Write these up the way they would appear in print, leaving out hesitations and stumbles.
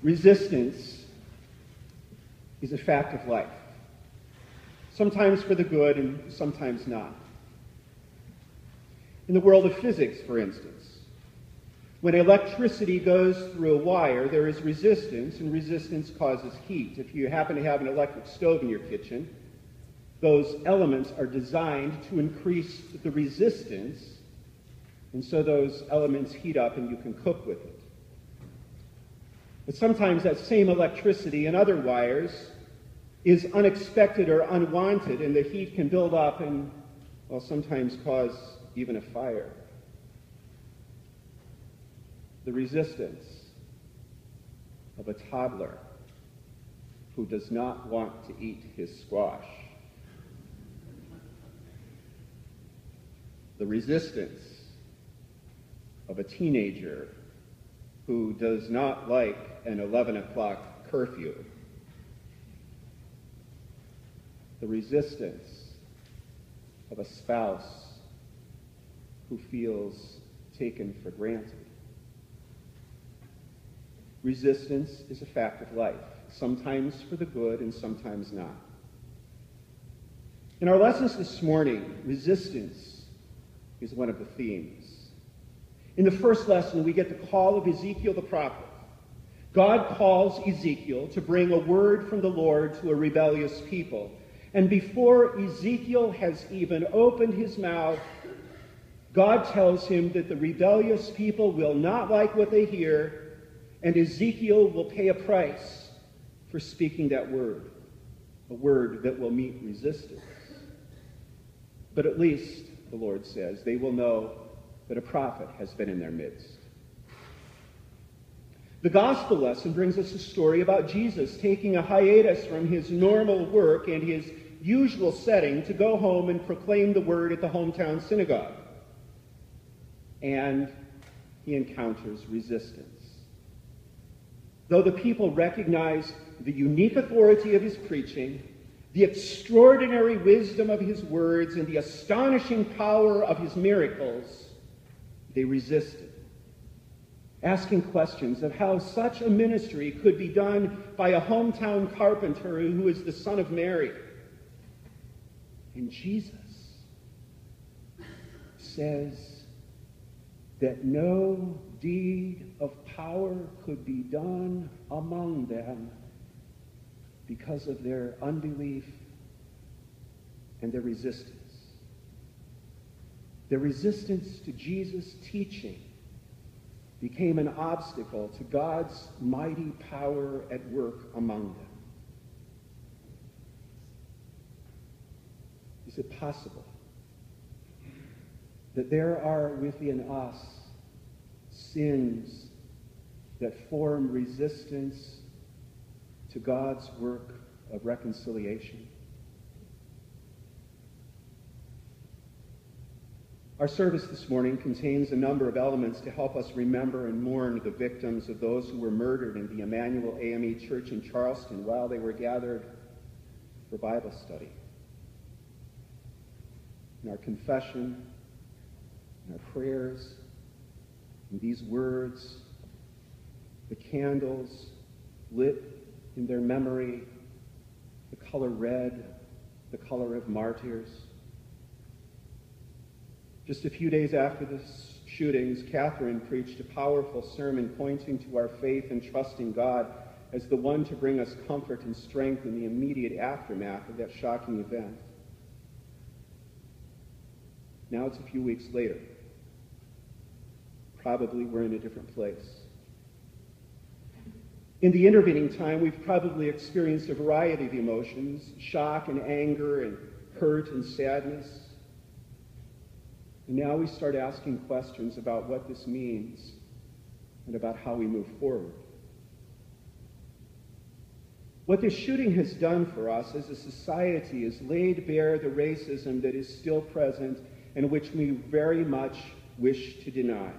Resistance is a fact of life, sometimes for the good and sometimes not. In the world of physics, for instance, when electricity goes through a wire, there is resistance, and resistance causes heat. If you happen to have an electric stove in your kitchen, those elements are designed to increase the resistance, and so those elements heat up and you can cook with it. But sometimes that same electricity in other wires is unexpected or unwanted, and the heat can build up and, well, sometimes cause even a fire. The resistance of a toddler who does not want to eat his squash. The resistance of a teenager who does not like an 11 o'clock curfew. The resistance of a spouse who feels taken for granted. Resistance is a fact of life, sometimes for the good and sometimes not. In our lessons this morning, resistance is one of the themes. In the first lesson, we get the call of Ezekiel the prophet. God calls Ezekiel to bring a word from the Lord to a rebellious people. And before Ezekiel has even opened his mouth, God tells him that the rebellious people will not like what they hear, and Ezekiel will pay a price for speaking that word, a word that will meet resistance. But at least, the Lord says, they will know that a prophet has been in their midst. The gospel lesson brings us a story about Jesus taking a hiatus from his normal work and his usual setting to go home and proclaim the word at the hometown synagogue. And he encounters resistance. Though the people recognize the unique authority of his preaching, the extraordinary wisdom of his words, and the astonishing power of his miracles, they resisted, asking questions of how such a ministry could be done by a hometown carpenter who is the son of Mary. And Jesus says that no deed of power could be done among them because of their unbelief and their resistance. Their resistance to Jesus' teaching became an obstacle to God's mighty power at work among them. Is it possible that there are within us sins that form resistance to God's work of reconciliation? Our service this morning contains a number of elements to help us remember and mourn the victims of those who were murdered in the Emmanuel AME Church in Charleston while they were gathered for Bible study. In our confession, in our prayers, in these words, the candles lit in their memory, the color red, the color of martyrs. Just a few days after the shootings, Catherine preached a powerful sermon pointing to our faith and trusting God as the one to bring us comfort and strength in the immediate aftermath of that shocking event. Now it's a few weeks later. Probably we're in a different place. In the intervening time, we've probably experienced a variety of emotions, shock and anger and hurt and sadness. And now we start asking questions about what this means and about how we move forward. What this shooting has done for us as a society is laid bare the racism that is still present and which we very much wish to deny.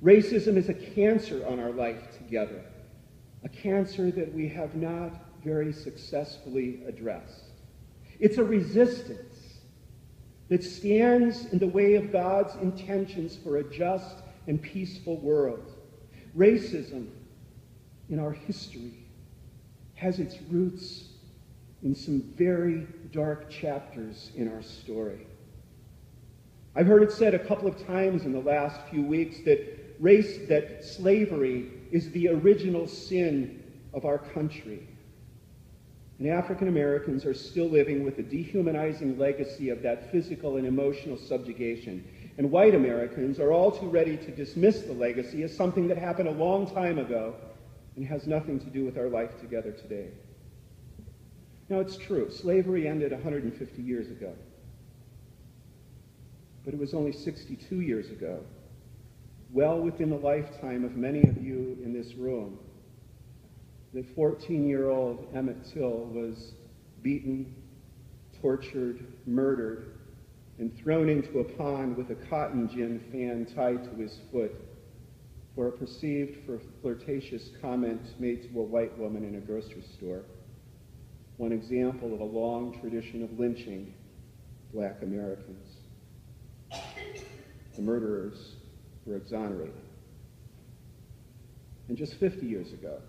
Racism is a cancer on our life together, a cancer that we have not very successfully addressed. It's a resistance that stands in the way of God's intentions for a just and peaceful world. Racism in our history has its roots in some very dark chapters in our story. I've heard it said a couple of times in the last few weeks that slavery is the original sin of our country. And African Americans are still living with the dehumanizing legacy of that physical and emotional subjugation. And white Americans are all too ready to dismiss the legacy as something that happened a long time ago and has nothing to do with our life together today. Now, it's true, slavery ended 150 years ago. But it was only 62 years ago, well within the lifetime of many of you in this room, that 14-year-old Emmett Till was beaten, tortured, murdered, and thrown into a pond with a cotton gin fan tied to his foot for a perceived flirtatious comment made to a white woman in a grocery store. One example of a long tradition of lynching black Americans. The murderers were exonerated. And just 50 years ago,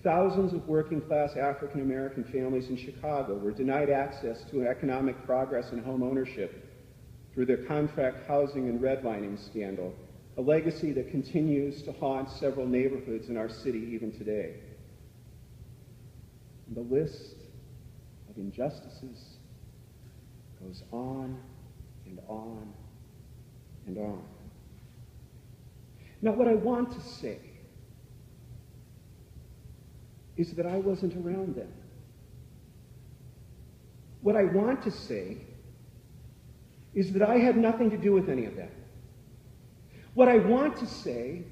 thousands of working-class African-American families in Chicago were denied access to economic progress and home ownership through their contract housing and redlining scandal, a legacy that continues to haunt several neighborhoods in our city even today. And the list of injustices goes on and on and on. Now, what I want to say is that I wasn't around then. What I want to say is that I had nothing to do with any of that. What I want to say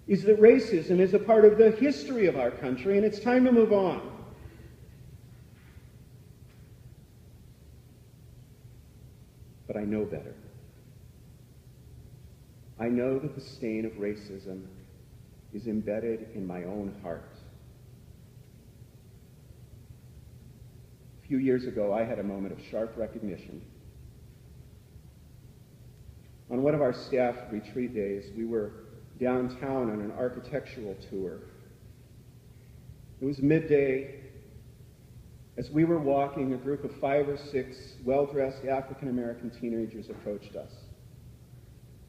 is that racism is a part of the history of our country, and it's time to move on. But I know better. I know that the stain of racism is embedded in my own heart. A few years ago, I had a moment of sharp recognition. On one of our staff retreat days, we were downtown on an architectural tour. It was midday. As we were walking, a group of 5 or 6 well-dressed African-American teenagers approached us.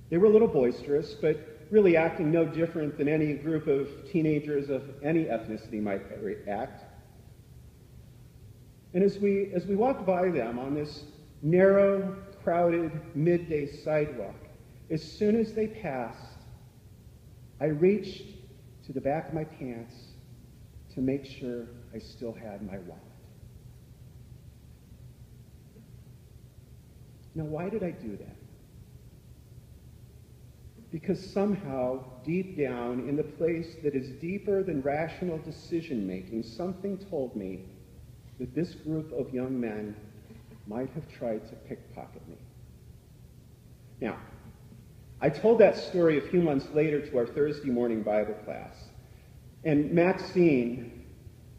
They were a little boisterous, but really acting no different than any group of teenagers of any ethnicity might act. And as we walked by them on this narrow, crowded, midday sidewalk, as soon as they passed, I reached to the back of my pants to make sure I still had my wallet. Now, why did I do that? Because somehow, deep down, in the place that is deeper than rational decision-making, something told me that this group of young men might have tried to pickpocket me. Now, I told that story a few months later to our Thursday morning Bible class. And Maxine,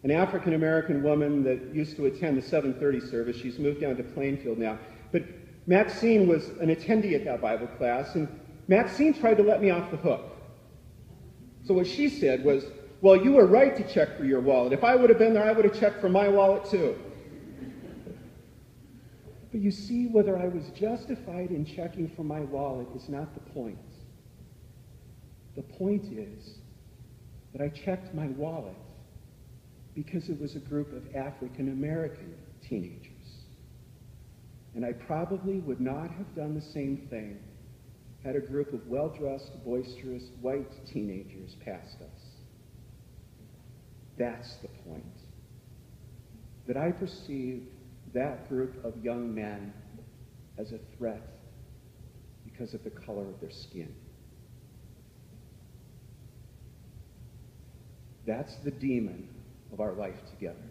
an African-American woman that used to attend the 7:30 service, she's moved down to Plainfield now, but Maxine was an attendee at that Bible class, and Maxine tried to let me off the hook. So what she said was, well, you were right to check for your wallet. If I would have been there, I would have checked for my wallet too. But you see, whether I was justified in checking for my wallet is not the point. The point is that I checked my wallet because it was a group of African American teenagers. And I probably would not have done the same thing had a group of well-dressed, boisterous, white teenagers passed us. That's the point. That I perceived that group of young men as a threat because of the color of their skin. That's the demon of our life together.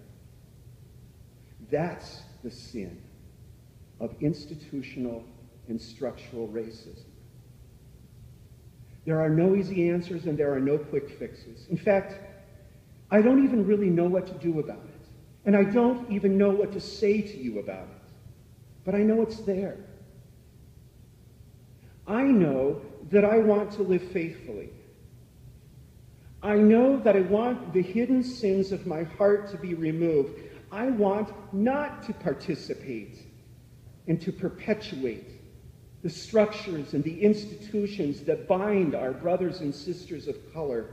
That's the sin of institutional and structural racism. There are no easy answers and there are no quick fixes. In fact, I don't even really know what to do about it. And I don't even know what to say to you about it. But I know it's there. I know that I want to live faithfully. I know that I want the hidden sins of my heart to be removed. I want not to participate and to perpetuate the structures and the institutions that bind our brothers and sisters of color,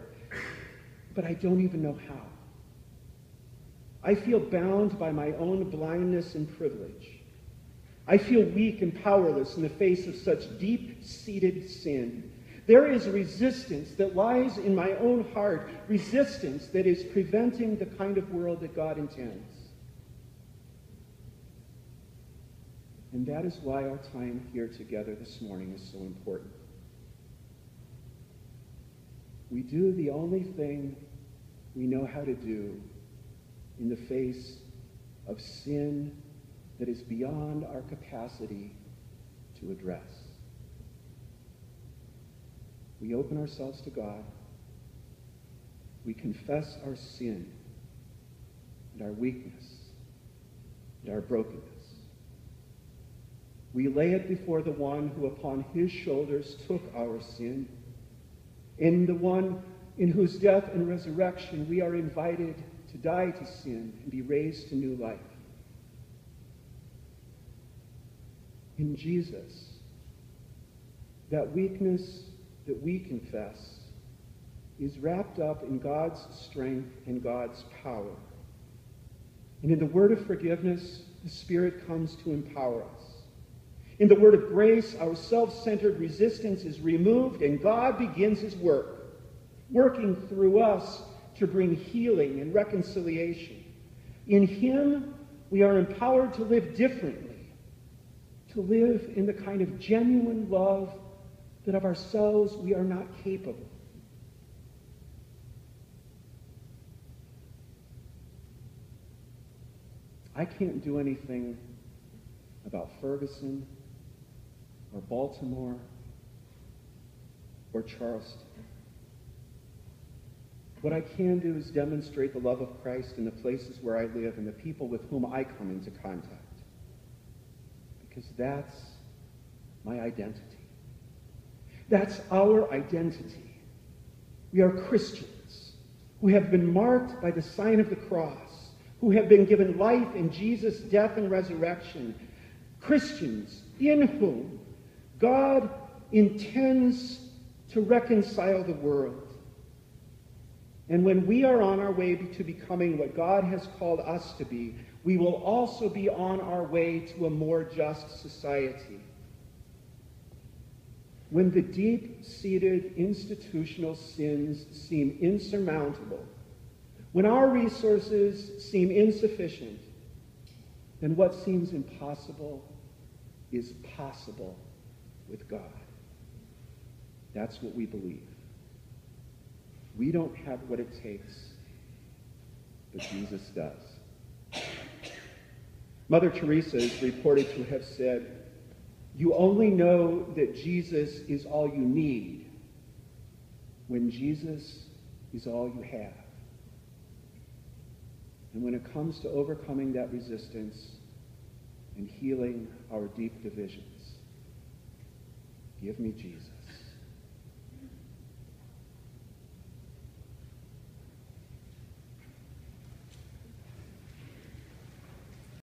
but I don't even know how. I feel bound by my own blindness and privilege. I feel weak and powerless in the face of such deep-seated sin. There is resistance that lies in my own heart, resistance that is preventing the kind of world that God intends. And that is why our time here together this morning is so important. We do the only thing we know how to do in the face of sin that is beyond our capacity to address. We open ourselves to God. We confess our sin and our weakness and our brokenness. We lay it before the one who upon his shoulders took our sin, and the one in whose death and resurrection we are invited to die to sin and be raised to new life. In Jesus, that weakness that we confess is wrapped up in God's strength and God's power. And in the word of forgiveness, the Spirit comes to empower us. In the word of grace, our self-centered resistance is removed, and God begins his work, working through us to bring healing and reconciliation. In him, we are empowered to live differently, to live in the kind of genuine love that of ourselves we are not capable. I can't do anything about Ferguson or Baltimore or Charleston. What I can do is demonstrate the love of Christ in the places where I live and the people with whom I come into contact. Because that's my identity. That's our identity. We are Christians who have been marked by the sign of the cross, who have been given life in Jesus' death and resurrection. Christians in whom God intends to reconcile the world. And when we are on our way to becoming what God has called us to be, we will also be on our way to a more just society. When the deep-seated institutional sins seem insurmountable, when our resources seem insufficient, then what seems impossible is possible with God. That's what we believe. We don't have what it takes, but Jesus does. Mother Teresa is reported to have said, "You only know that Jesus is all you need when Jesus is all you have." And when it comes to overcoming that resistance and healing our deep divisions, give me Jesus.